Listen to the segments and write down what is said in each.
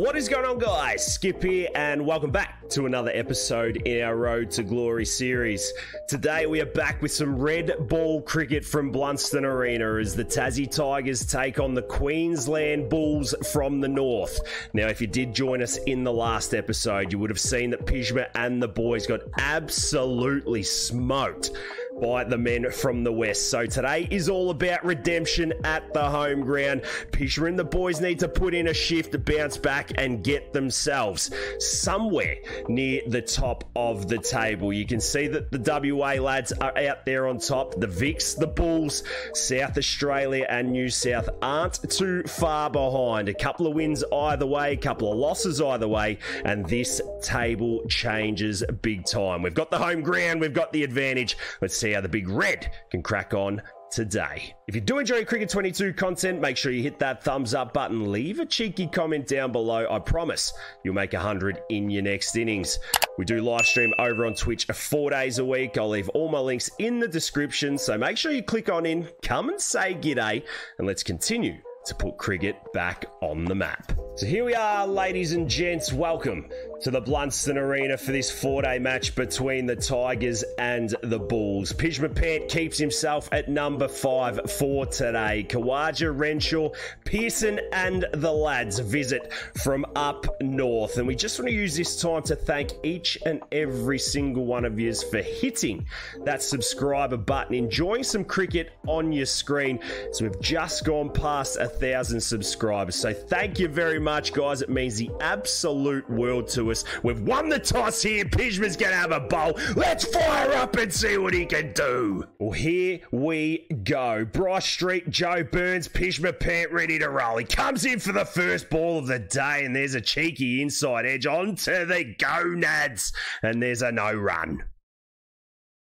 What is going on, guys? Skip here, and welcome back to another episode in our Road to Glory series. Today we are back with some red ball cricket from Blunston Arena as the Tassie Tigers take on the Queensland Bulls from the north. Now, if you did join us in the last episode, you would have seen that Pjizma and the boys got absolutely smoked by the men from the west. So today is all about redemption at the home ground. Pjizma and the boys need to put in a shift to bounce back and get themselves somewhere near the top of the table. You can see that the WA lads are out there on top. The Vics, the Bulls, South Australia and New South aren't too far behind. A couple of wins either way, a couple of losses either way, and this table changes big time. We've got the home ground, we've got the advantage. Let's see how the Big Red can crack on today. If you do enjoy Cricket 22 content, make sure you hit that thumbs up button. Leave a cheeky comment down below. I promise you'll make 100 in your next innings. We do live stream over on Twitch 4 days a week. I'll leave all my links in the description, so make sure you click on in, come and say g'day, and let's continue to put cricket back on the map. So here we are, ladies and gents. Welcome to the Blunston Arena for this 4-day match between the Tigers and the Bulls. Pjizma Pant keeps himself at number 5 for today. Khawaja, Renshaw, Pearson and the lads visit from up north. And we just want to use this time to thank each and every single one of yous for hitting that subscriber button, enjoying some cricket on your screen. So we've just gone past 1,000 subscribers. So thank you very much, guys. It means the absolute world to us. We've won the toss here. Pjizma's gonna have a bowl. Let's fire up and see what he can do. Well, here we go. Bryce Street, Joe Burns, Pjizma Pant ready to roll. He comes in for the first ball of the day, and there's a cheeky inside edge onto the gonads, and there's a no run.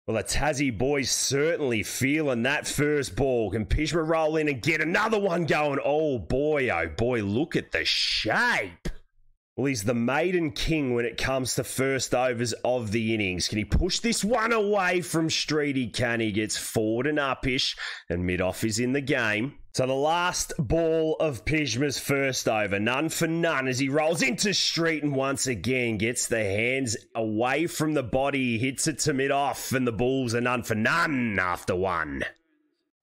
Well, the Tassie boys certainly feeling that first ball. Can Pjizma roll in and get another one going? Oh boy, look at the shape. Well, he's the maiden king when it comes to first overs of the innings. Can he push this one away from Street? He can. He gets forward and upish, and mid-off is in the game. So the last ball of Pjizma's first over, none for none as he rolls into Street and once again gets the hands away from the body. He hits it to mid-off, and the Bulls are none for none after one.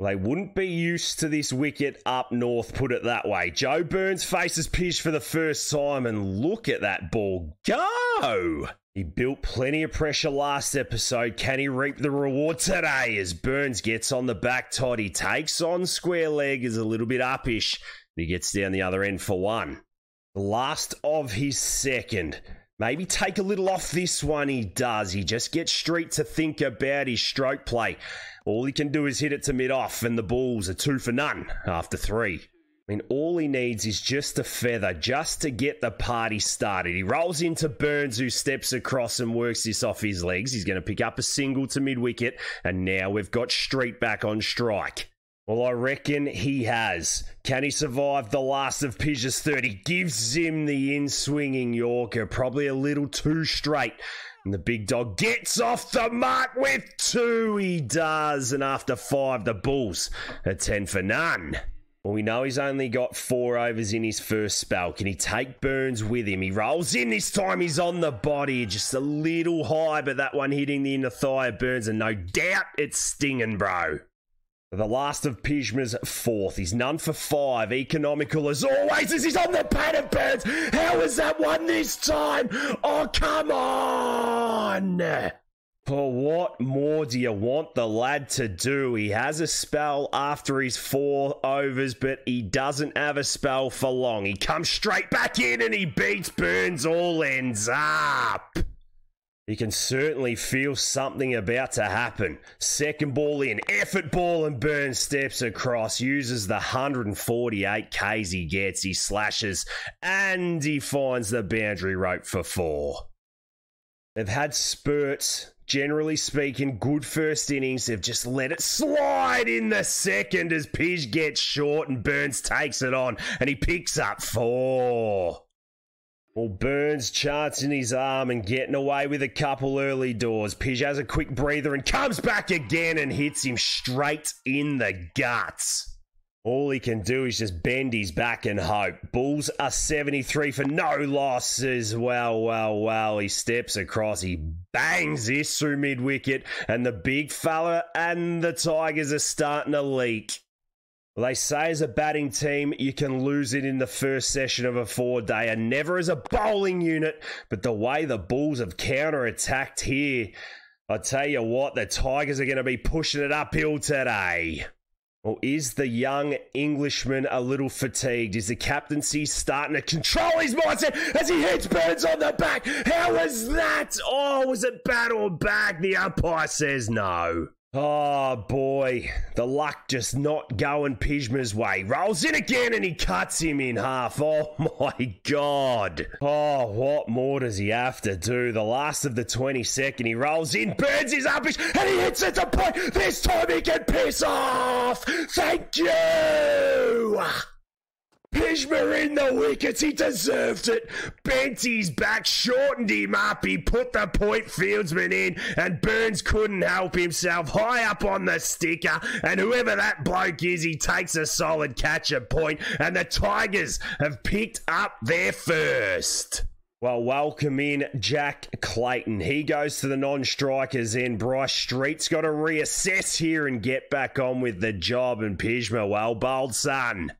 They wouldn't be used to this wicket up north, put it that way. Joe Burns faces Pjizma for the first time, and look at that ball go! He built plenty of pressure last episode. Can he reap the reward today as Burns gets on the back tot? He takes on square leg, is a little bit upish. He gets down the other end for one. The last of his second. Maybe take a little off this one. He does. He just gets Street to think about his stroke play. All he can do is hit it to mid-off, and the Bulls are 2 for none after 3. I mean, all he needs is just a feather, just to get the party started. He rolls into Burns, who steps across and works this off his legs. He's going to pick up a single to mid-wicket, and now we've got Street back on strike. Well, I reckon he has. Can he survive the last of Pjizma's 30? Gives him the in-swinging Yorker, probably a little too straight. And the big dog gets off the mark with 2. He does. And after 5, the Bulls are 10 for none. Well, we know he's only got 4 overs in his first spell. Can he take Burns with him? He rolls in this time. He's on the body. Just a little high, but that one hitting the inner thigh of Burns. And no doubt it's stinging, bro. The last of Pjizma's 4th. He's none for 5. Economical as always as he's on the pad of Burns. How is that one this time? Oh, come on! For what more do you want the lad to do? He has a spell after his 4 overs, but he doesn't have a spell for long. He comes straight back in and he beats Burns. All ends up. You can certainly feel something about to happen. Second ball in, effort ball, and Burns steps across, uses the 148 Ks he gets, he slashes, and he finds the boundary rope for 4. They've had spurts, generally speaking, good first innings. They've just let it slide in the second as Pjizma gets short and Burns takes it on, and he picks up 4. Well, Burns chancing his arm and getting away with a couple early doors. Pjizma has a quick breather and comes back again and hits him straight in the guts. All he can do is just bend his back and hope. Bulls are 73 for no losses. Well. He steps across. He bangs this through mid-wicket. And the big fella and the Tigers are starting to leak. Well, they say as a batting team, you can lose it in the first session of a 4-day, and never as a bowling unit. But the way the Bulls have counter-attacked here, I tell you what, the Tigers are going to be pushing it uphill today. Or is the young Englishman a little fatigued? Is the captaincy starting to control his mindset as he hits Burns on the back? How was that? Oh, was it bat or back? The umpire says no. Oh, boy. The luck just not going Pjizma's way. Rolls in again and he cuts him in half. Oh, my God. Oh, what more does he have to do? The last of the 22nd, he rolls in, burns his umpish, and he hits at the point. This time he can piss off. Thank you. Pjizma in the wickets, he deserved it. Bent his back, shortened him up, he put the point fieldsman in, and Burns couldn't help himself. High up on the sticker, and whoever that bloke is, he takes a solid catch at point, and the Tigers have picked up their first. Well, welcome in Jack Clayton. He goes to the non-strikers end. Bryce Street's got to reassess here and get back on with the job, and Pjizma, well bowled, son.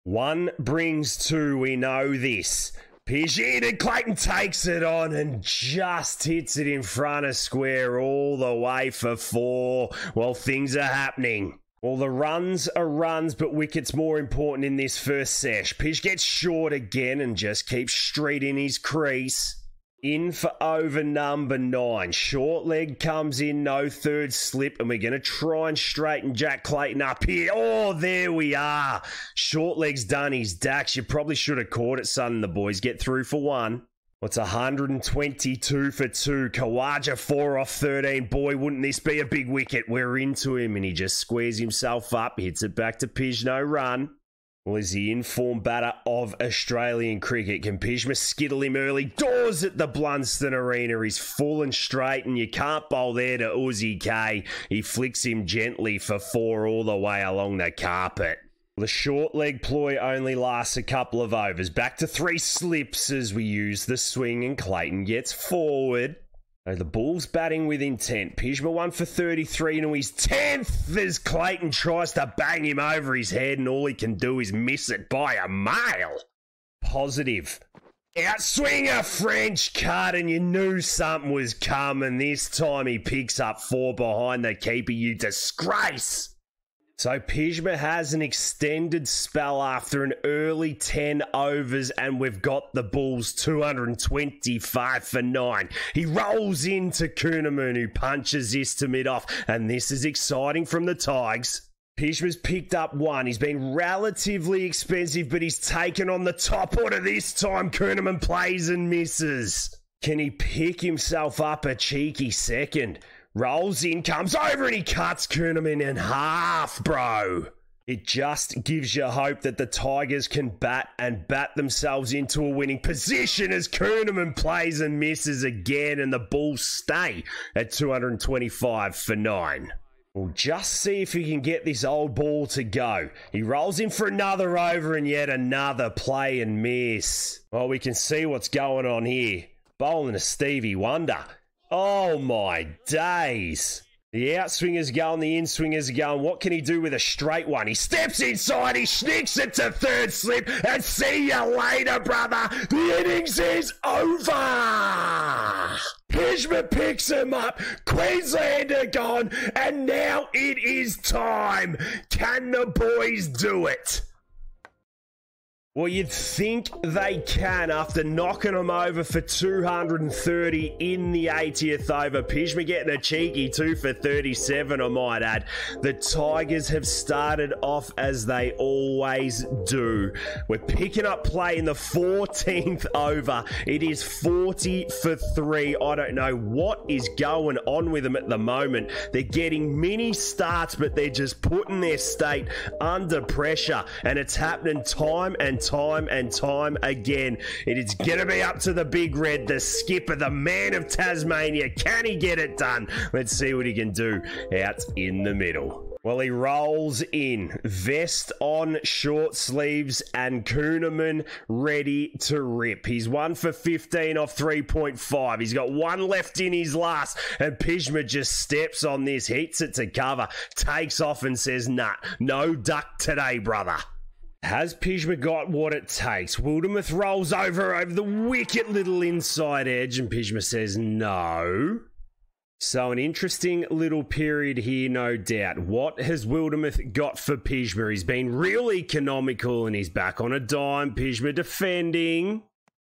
1 brings 2, we know this. Pjizma and Clayton takes it on and just hits it in front of square all the way for 4. Well, things are happening. Well, the runs are runs, but wickets more important in this first sesh. Pij gets short again and just keeps Street in his crease. In for over number 9. Short leg comes in, no third slip, and we're going to try and straighten Jack Clayton up here. Oh, there we are. Short leg's done his dax. You probably should have caught it, son, and the boys get through for 1. What's 122 for 2? Khawaja 4 off 13. Boy, wouldn't this be a big wicket? We're into him, and he just squares himself up, hits it back to Pij, no run. Well, is the informed batter of Australian cricket. Can Pjizma skittle him early? Doors at the Blunston Arena. He's full and straight, and you can't bowl there to Uzi K. He flicks him gently for 4 all the way along the carpet. The short leg ploy only lasts a couple of overs. Back to 3 slips as we use the swing, and Clayton gets forward. The Bulls batting with intent. Pjizma 1 for 33 into his 10th as Clayton tries to bang him over his head, and all he can do is miss it by a mile. Positive. Outswing a French cut, and you knew something was coming. This time he picks up 4 behind the keeper. You disgrace. So Pjizma has an extended spell after an early 10 overs, and we've got the Bulls 225 for 9. He rolls into Kuhneman, who punches this to mid-off, and this is exciting from the Tigers. Pjizma's picked up 1. He's been relatively expensive, but he's taken on the top order this time. Kuhneman plays and misses. Can he pick himself up a cheeky second? Rolls in, comes over, and he cuts Kuhneman in half, bro. It just gives you hope that the Tigers can bat themselves into a winning position as Kuhneman plays and misses again, and the Bulls stay at 225 for 9. We'll just see if he can get this old ball to go. He rolls in for another over and yet another play and miss. Well, we can see what's going on here. Bowling a Stevie Wonder. Oh my days. The outswingers going, the inswingers are going. What can he do with a straight one? He steps inside, he snicks it to third slip, and see you later, brother. The innings is over. Pjizma picks him up. Queenslander gone, and now it is time. Can the boys do it? Well, you'd think they can after knocking them over for 230 in the 80th over. Pjizma getting a cheeky 2 for 37, I might add. The Tigers have started off as they always do. We're picking up play in the 14th over. It is 40 for 3. I don't know what is going on with them at the moment. They're getting mini starts, but they're just putting their state under pressure, and it's happening time and time again. It is going to be up to the Big Red, the skipper, the man of Tasmania. Can he get it done? Let's see what he can do out in the middle. Well, he rolls in, vest on, short sleeves, and Kuhneman ready to rip. He's 1 for 15 off 3.5. He's got one left in his last, and Pjizma just steps on this, hits it to cover, takes off and says, nah, no duck today, brother. Has Pjizma got what it takes? Wildermuth rolls over the wicked little inside edge, and Pjizma says no. So an interesting little period here, no doubt. What has Wildermuth got for Pjizma? He's been real economical and he's back on a dime. Pjizma defending.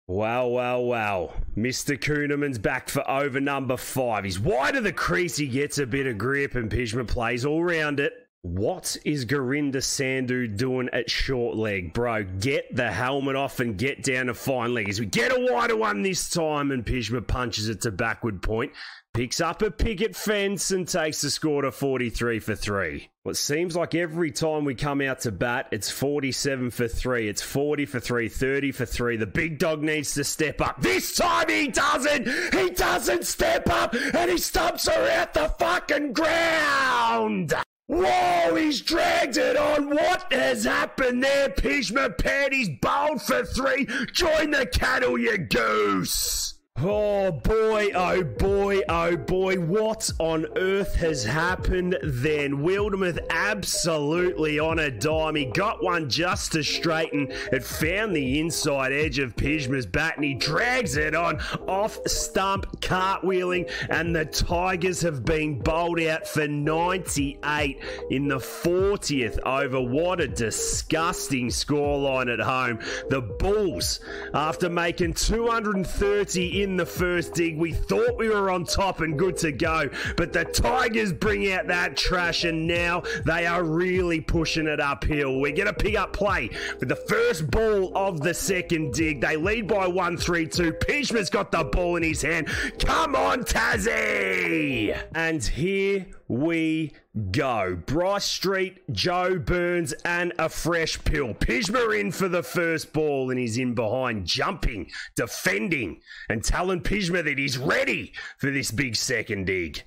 Wow. Mr. Kuhneman's back for over number 5. He's wide of the crease. He gets a bit of grip and Pjizma plays all round it. What is Gurinder Sandhu doing at short leg? Bro, get the helmet off and get down to fine leg. As we get a wider one this time and Pjizma punches it to backward point. Picks up a picket fence and takes the score to 43 for 3. Well, it seems like every time we come out to bat, it's 47 for 3. It's 40 for 3, 30 for 3. The big dog needs to step up. This time he doesn't! He doesn't step up and he stumps her out the fucking ground! Whoa, he's dragged it on. What has happened there? Pjizma Panties bowled for 3. Join the cattle, you goose. Oh boy, oh boy, oh boy. What on earth has happened then? Wildermuth absolutely on a dime. He got one just to straighten. It found the inside edge of Pjizma's bat and he drags it on off stump, cartwheeling, and the Tigers have been bowled out for 98 in the 40th over. What a disgusting scoreline at home. The Bulls, after making 230 in the first dig, we thought we were on top and good to go, but the Tigers bring out that trash and now they are really pushing it uphill. We're going to pick up play with the first ball of the second dig. They lead by 1-3-2. Pjizma's got the ball in his hand. Come on, Tassie! And here we go. Bryce Street, Joe Burns, and a fresh pill. Pjizma in for the first ball, and he's in behind, jumping, defending, and telling Pjizma that he's ready for this big second dig.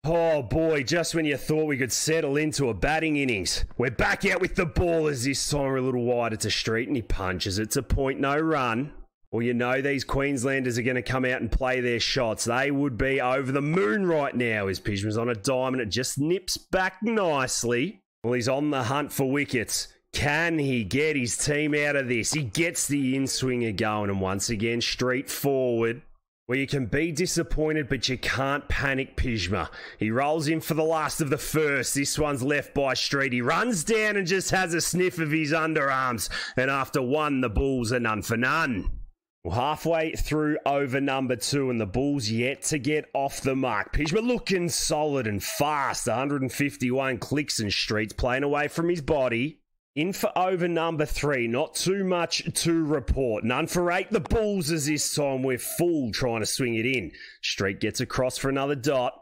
Oh boy, just when you thought we could settle into a batting innings, we're back out with the ballers this time. We're a little wider to Street, and he punches it to point, no run. Well, you know these Queenslanders are going to come out and play their shots. They would be over the moon right now as Pjizma's on a dime and it just nips back nicely. Well, he's on the hunt for wickets. Can he get his team out of this? He gets the in-swinger going and once again, Street forward. Well, you can be disappointed, but you can't panic Pjizma. He rolls in for the last of the first. This one's left by Street. He runs down and just has a sniff of his underarms. And after one, the Bulls are none for none. Well, halfway through over number 2 and the Bulls yet to get off the mark. Pjizma looking solid and fast. 151 clicks and Street's playing away from his body. In for over number 3. Not too much to report. None for 8. The Bulls as this time we're full trying to swing it in. Street gets across for another dot.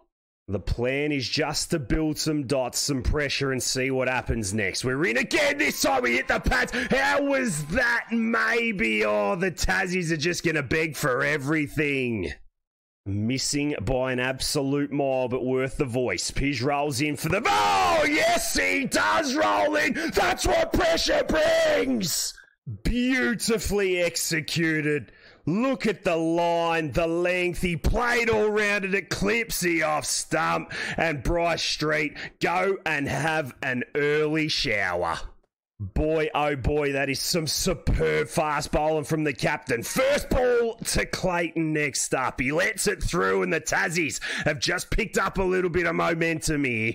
The plan is just to build some dots, some pressure, and see what happens next. We're in again. This time we hit the pads. How was that? Maybe. Oh, the Tassies are just going to beg for everything. Missing by an absolute mile, but worth the voice. Pij rolls in for the... Oh, yes, he does roll in. That's what pressure brings. Beautifully executed. Look at the line, the length. He played all round it. It clips the off stump. And Bryce Street, go and have an early shower. Boy, oh boy, that is some superb fast bowling from the captain. First ball to Clayton next up. He lets it through and the Tassies have just picked up a little bit of momentum here.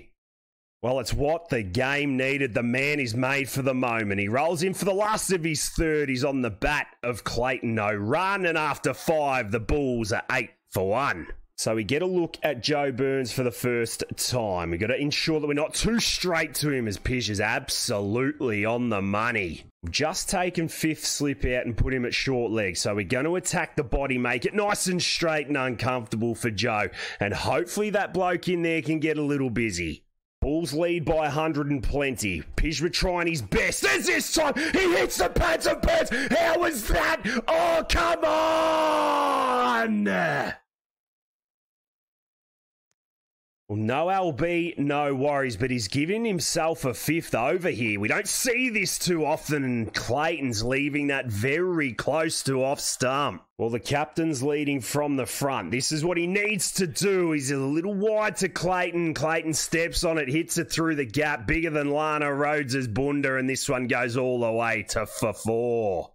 Well, it's what the game needed. The man is made for the moment. He rolls in for the last of his third. He's on the bat of Clayton. No run. And after 5, the Bulls are 8 for 1. So we get a look at Joe Burns for the first time. We've got to ensure that we're not too straight to him as Pish is absolutely on the money. Just taken 5th slip out and put him at short leg. So we're going to attack the body, make it nice and straight and uncomfortable for Joe. And hopefully that bloke in there can get a little busy. Bulls lead by 100 and plenty. Pjizma trying his best. There's this time. He hits the pads of Burns. How was that? Oh, come on! Well, no LB, no worries, but he's giving himself a fifth over here. We don't see this too often, and Clayton's leaving that very close to off stump. Well, the captain's leading from the front. This is what he needs to do. He's a little wide to Clayton. Clayton steps on it, hits it through the gap, bigger than Lana Rhodes' bunda, and this one goes all the way to for 4.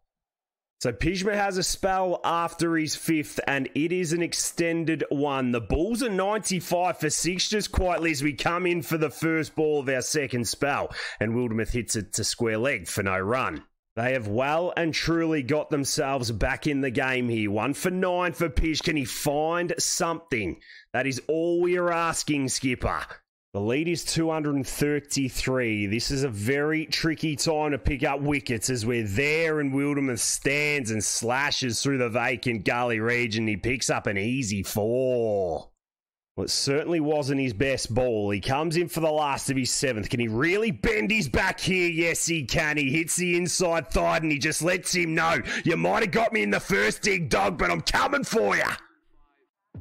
So Pjizma has a spell after his fifth, and it is an extended one. The Bulls are 95 for 6, just quietly as we come in for the first ball of our second spell, and Wildermuth hits it to square leg for no run. They have well and truly got themselves back in the game here. 1 for 9 for Pij. Can he find something? That is all we are asking, Skipper. The lead is 233. This is a very tricky time to pick up wickets as we're there, and Wildermuth stands and slashes through the vacant gully region. He picks up an easy 4. Well, it certainly wasn't his best ball. He comes in for the last of his 7th. Can he really bend his back here? Yes, he can. He hits the inside thigh and he just lets him know, you might have got me in the first dig, dog, but I'm coming for you.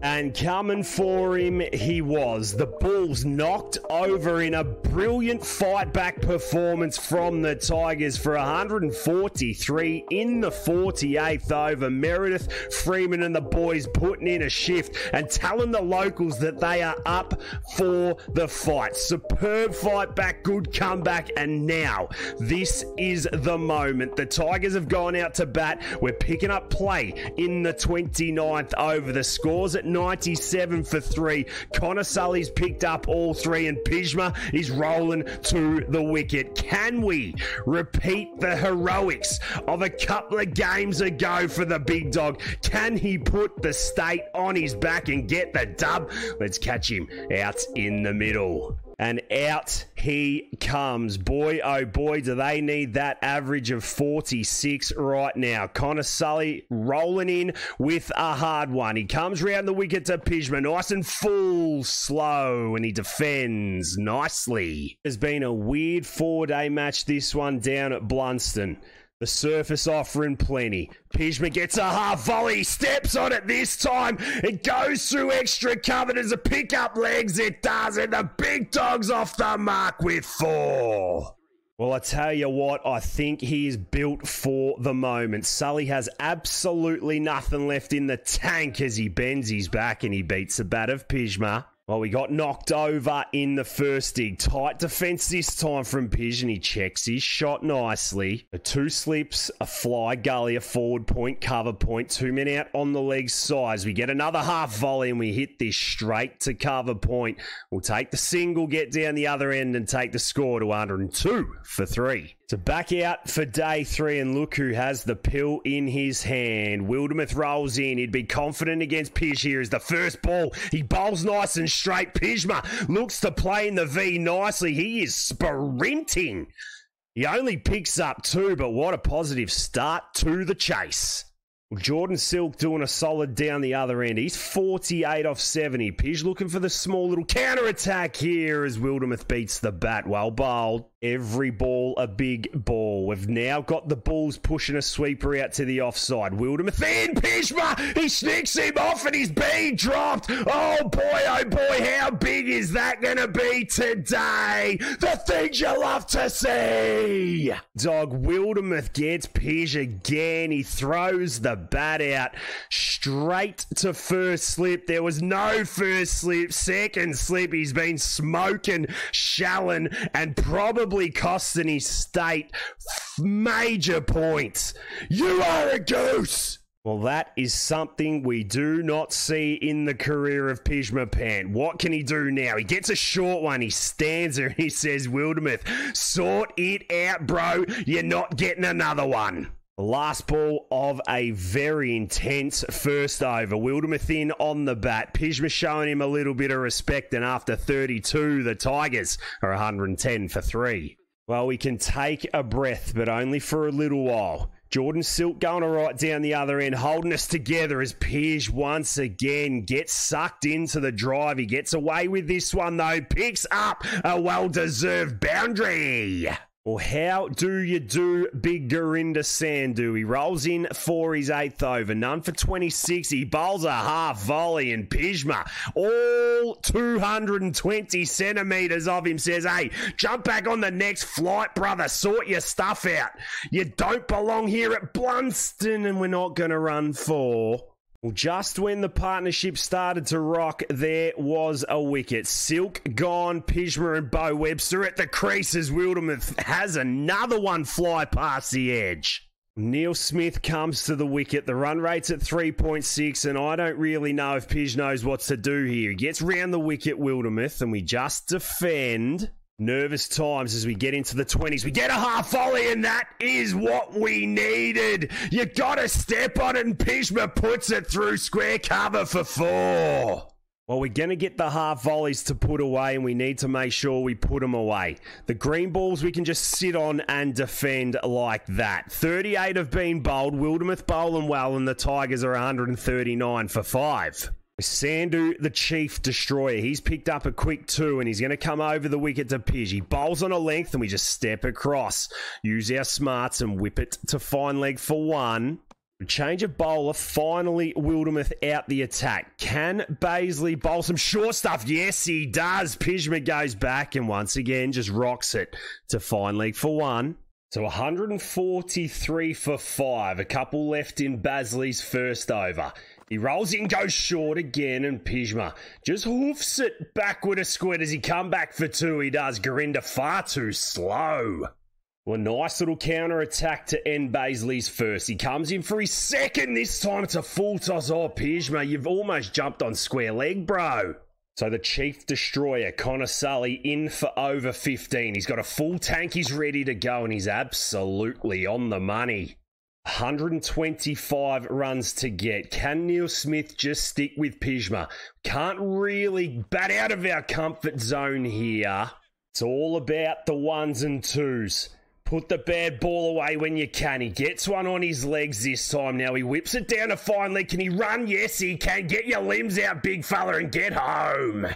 And coming for him he was. The Bulls knocked over in a brilliant fight back performance from the Tigers for 143 in the 48th over. Meredith, Freeman and the boys putting in a shift and telling the locals that they are up for the fight. Superb fight back, good comeback, and now this is the moment. The Tigers have gone out to bat. We're picking up play in the 29th over. The scores at 97 for 3. Connor Sully's picked up all 3 and Pjizma is rolling to the wicket. Can we repeat the heroics of a couple of games ago for the big dog? Can he put the state on his back and get the dub? Let's catch him out in the middle. And out he comes. Boy, oh boy, do they need that average of 46 right now. Connor Sully rolling in with a hard one. He comes round the wicket to Pjizma. Nice and full, slow, and he defends nicely. There's been a weird 4-day match, this one down at Blunston. The surface offering plenty. Pjizma gets a half volley, steps on it this time. It goes through extra cover. Does it pick up legs? It does, and the big dog's off the mark with 4. Well, I tell you what, I think he is built for the moment. Sully has absolutely nothing left in the tank as he bends his back and he beats the bat of Pjizma. Well, we got knocked over in the first dig. Tight defense this time from Pij, and he checks his shot nicely. 2 slips, a fly gully, a forward point, cover point, 2 men out on the leg sides. We get another half volley and we hit this straight to cover point. We'll take the single, get down the other end and take the score to 102 for 3. So back out for day 3, and look who has the pill in his hand. Wildermuth rolls in. He'd be confident against Pij here as the first ball. He bowls nice and straight. Pjizma looks to play in the V nicely. He is sprinting. He only picks up 2, but what a positive start to the chase. Well, Jordan Silk doing a solid down the other end. He's 48 off 70. Pij looking for the small little counter-attack here as Wildermuth beats the bat. Well bowled. Every ball a big ball. We've now got the Bulls pushing a sweeper out to the offside. Wildermuth in. Pjizma! He sneaks him off and he's being dropped. Oh boy, how big is that going to be today? The things you love to see. Dog, Wildermuth gets Pij again. He throws the bat out straight to first slip. There was no first slip. Second slip, he's been smoking, shalling, and probably costing his state major points. You are a goose. Well, that is something we do not see in the career of Pjizma Pant. What can he do now? He gets a short one. He stands there and he says, Wildermuth, sort it out, bro. You're not getting another one. Last ball of a very intense first over. Wildermuth in on the bat. Pjizma showing him a little bit of respect, and after 32, the Tigers are 110 for 3. Well, we can take a breath, but only for a little while. Jordan Silk going right down the other end, holding us together as Pij once again gets sucked into the drive. He gets away with this one, though. Picks up a well-deserved boundary. Well, how do you do, big Gurinder Sandhu? He rolls in for his 8th over. None for 26. He bowls a half volley, and Pjizma, all 220 centimetres of him, says, hey, jump back on the next flight, brother. Sort your stuff out. You don't belong here at Blunston, and we're not going to run for... Well, just when the partnership started to rock, there was a wicket. Silk gone, Pjizma and Bo Webster at the crease as Wildermuth has another one fly past the edge. Neil Smith comes to the wicket. The run rate's at 3.6, and I don't really know if Pij knows what to do here. He gets round the wicket, Wildermuth, and we just defend. Nervous times as we get into the 20s. We get a half volley, and that is what we needed. You got to step on it, and Pjizma puts it through square cover for 4. Well, we're going to get the half volleys to put away, and we need to make sure we put them away. The green balls we can just sit on and defend like that. 38 have been bowled. Wildermuth bowling well, and the Tigers are 139 for 5. Sandhu, the Chief Destroyer. He's picked up a quick 2, and he's going to come over the wicket to Pij. He bowls on a length, and we just step across. Use our smarts and whip it to fine leg for 1. Change of bowler. Finally, Wildermuth out the attack. Can Baisley bowl some short stuff? Yes, he does. Pjizma goes back, and once again just rocks it to fine leg for 1. So 143 for 5. A couple left in Baisley's first over. He rolls in, goes short again, and Pjizma just hoofs it backward a squid as he come back for 2. He does. Gurinder far too slow. Well, nice little counter-attack to end Baisley's first. He comes in for his second. This time it's a full toss. Oh, Pjizma, you've almost jumped on square leg, bro. So the Chief Destroyer, Connor Sully, in for over 15. He's got a full tank. He's ready to go, and he's absolutely on the money. 125 runs to get. Can Neil Smith just stick with Pjizma? Can't really bat out of our comfort zone here. It's all about the 1s and 2s. Put the bad ball away when you can. He gets one on his legs this time. Now he whips it down to fine leg. Can he run? Yes, he can. Get your limbs out, big fella, and get home.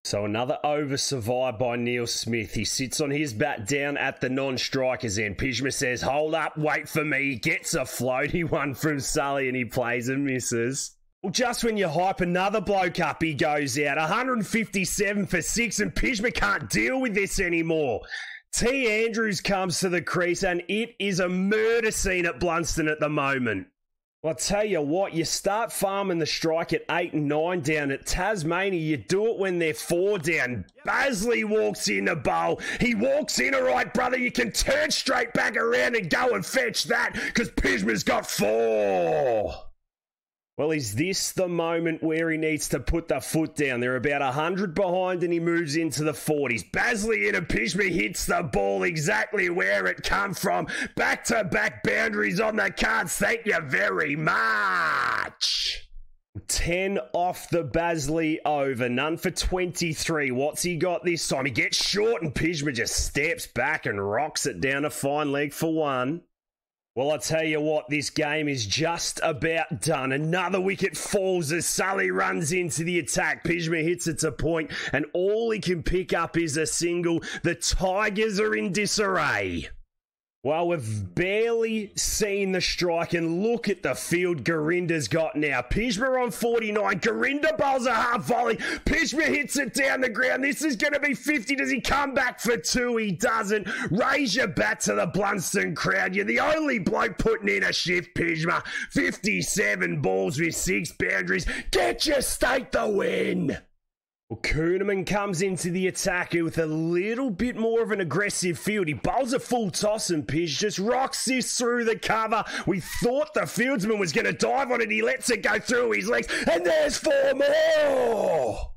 So another over survived by Neil Smith. He sits on his bat down at the non-strikers end. Pjizma says, hold up, wait for me. He gets a floaty one from Sully, and he plays and misses. Well, just when you hype another bloke up, he goes out. 157 for 6, and Pjizma can't deal with this anymore. T. Andrews comes to the crease, and it is a murder scene at Blunston at the moment. Well, I'll tell you what, you start farming the strike at 8 and 9 down. At Tasmania, you do it when they're 4 down. Baisley walks in the bowl. He walks in, all right, brother. You can turn straight back around and go and fetch that because Pjizma's got 4. Well, is this the moment where he needs to put the foot down? They're about 100 behind, and he moves into the 40s. Baisley in, and Pjizma hits the ball exactly where it come from. Back-to-back boundaries on the cards. Thank you very much. 10 off the Baisley over. None for 23. What's he got this time? He gets short, and Pjizma just steps back and rocks it down a fine leg for 1. Well, I tell you what, this game is just about done. Another wicket falls as Sully runs into the attack. Pjizma hits it to point, and all he can pick up is a single. The Tigers are in disarray. Well, we've barely seen the strike, and look at the field Gurinder's got now. Pjizma on 49. Gurinder bowls a half volley. Pjizma hits it down the ground. This is going to be 50. Does he come back for 2? He doesn't. Raise your bat to the Blunston crowd. You're the only bloke putting in a shift, Pjizma. 57 balls with 6 boundaries. Get your state the win. Well, Kuhneman comes into the attack with a little bit more of an aggressive field. He bowls a full toss, and Pij just rocks this through the cover. We thought the fieldsman was going to dive on it. He lets it go through his legs, and there's 4 more.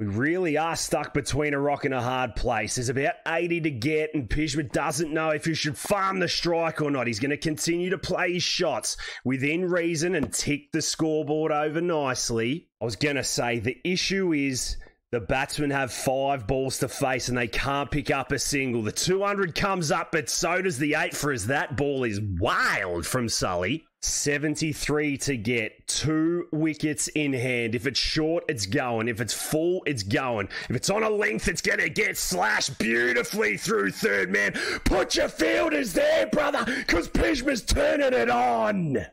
We really are stuck between a rock and a hard place. There's about 80 to get, and Pjizma doesn't know if he should farm the strike or not. He's going to continue to play his shots within reason and tick the scoreboard over nicely. I was going to say the issue is The batsmen have 5 balls to face and they can't pick up a single. The 200 comes up, but so does the 8 for as that ball is wild from Sully. 73 to get. 2 wickets in hand. If it's short, it's going. If it's full, it's going. If it's on a length, it's going to get slashed beautifully through third man. Put your fielders there, brother, because Pjizma's turning it on.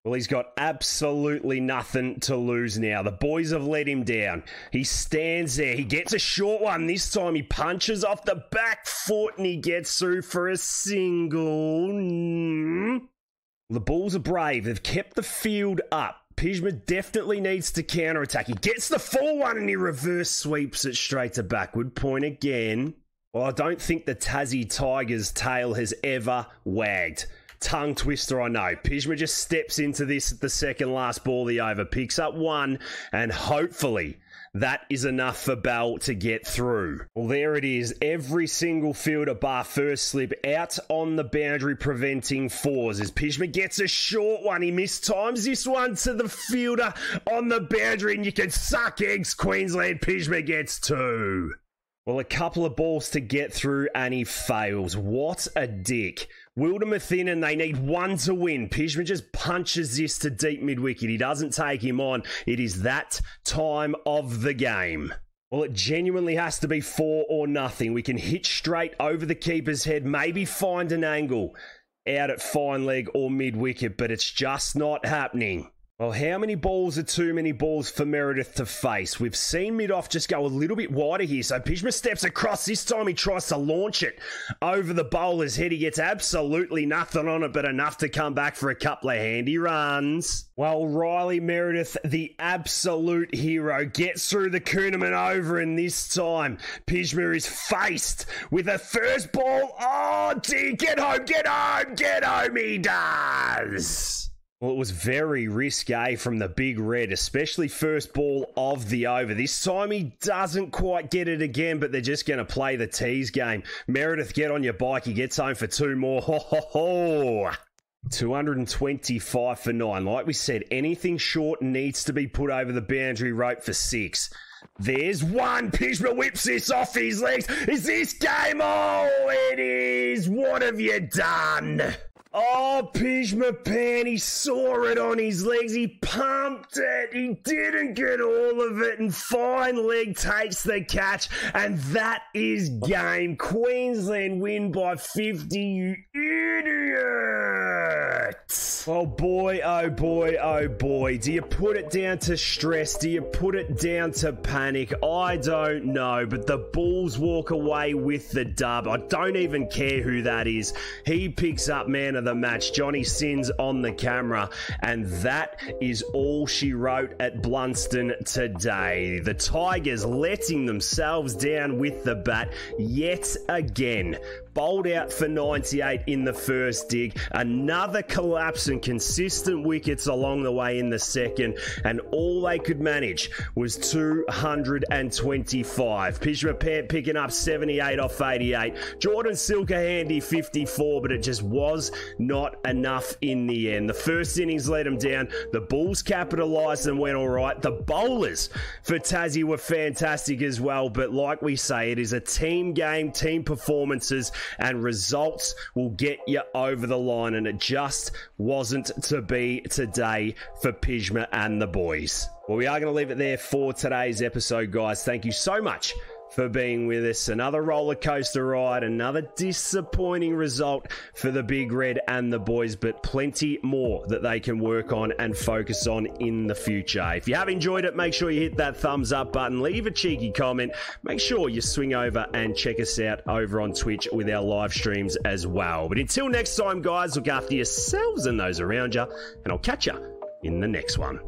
Well, he's got absolutely nothing to lose now. The boys have let him down. He stands there. He gets a short one. This time he punches off the back foot and he gets through for a single. The Bulls are brave. They've kept the field up. Pjizma definitely needs to counter-attack. He gets the full one and he reverse sweeps it straight to backward point again. Well, I don't think the Tassie Tigers' tail has ever wagged. Tongue twister, I know. Pjizma just steps into this at the second last ball of the over, picks up 1, and hopefully that is enough for Bell to get through. Well, there it is. Every single fielder bar first slip out on the boundary preventing 4s as Pjizma gets a short one. He mistimes this one to the fielder on the boundary and you can suck eggs, Queensland. Pjizma gets 2. Well, a couple of balls to get through and he fails. What a dick. Wildermuth in and they need 1 to win. Pjizma just punches this to deep mid-wicket. He doesn't take him on. It is that time of the game. Well, it genuinely has to be 4 or nothing. We can hit straight over the keeper's head, maybe find an angle out at fine leg or mid-wicket, but it's just not happening. Well, how many balls are too many balls for Meredith to face? We've seen mid-off just go a little bit wider here. So Pjizma steps across. This time he tries to launch it over the bowler's head. He gets absolutely nothing on it, but enough to come back for a couple of handy runs. Well, Riley Meredith, the absolute hero, gets through the Kuhneman over, and this time Pjizma is faced with a first ball. Oh, dear, get home, get home, get home, he does. Well, it was very risque from the Big Red, especially first ball of the over. This time he doesn't quite get it again, but they're just going to play the tease game. Meredith, get on your bike. He gets home for 2 more. Ho, ho, ho. 225 for 9. Like we said, anything short needs to be put over the boundary rope for 6. There's 1. Pjizma whips this off his legs. Is this game? Oh, it is. What have you done? Oh, Pjizma Pan, he saw it on his legs. He pumped it. He didn't get all of it. And fine leg takes the catch. And that is game. Queensland win by 50, you idiot. Oh boy, oh boy, oh boy. Do you put it down to stress? Do you put it down to panic? I don't know. But the Bulls walk away with the dub. I don't even care who that is. He picks up man of the match. Johnny Sins on the camera, and that is all she wrote at Blunston today. The Tigers letting themselves down with the bat yet again. Bowled out for 98 in the first dig. Another collapse and consistent wickets along the way in the second, and all they could manage was 225. Pjizma Pant picking up 78 off 88. Jordan Silker handy 54, but it just was not enough in the end. The first innings let them down. The Bulls capitalised and went all right. The bowlers for Tassie were fantastic as well, but like we say, it is a team game, team performances, and results will get you over the line, and it just wasn't to be today for Pjizma and the boys. Well, we are going to leave it there for today's episode, guys. Thank you so much for being with us. Another roller coaster ride, another disappointing result for the Big Red and the boys, but plenty more that they can work on and focus on in the future. If you have enjoyed it, make sure you hit that thumbs up button, leave a cheeky comment, make sure you swing over and check us out over on Twitch with our live streams as well. But until next time, guys, look after yourselves and those around you, and I'll catch you in the next one.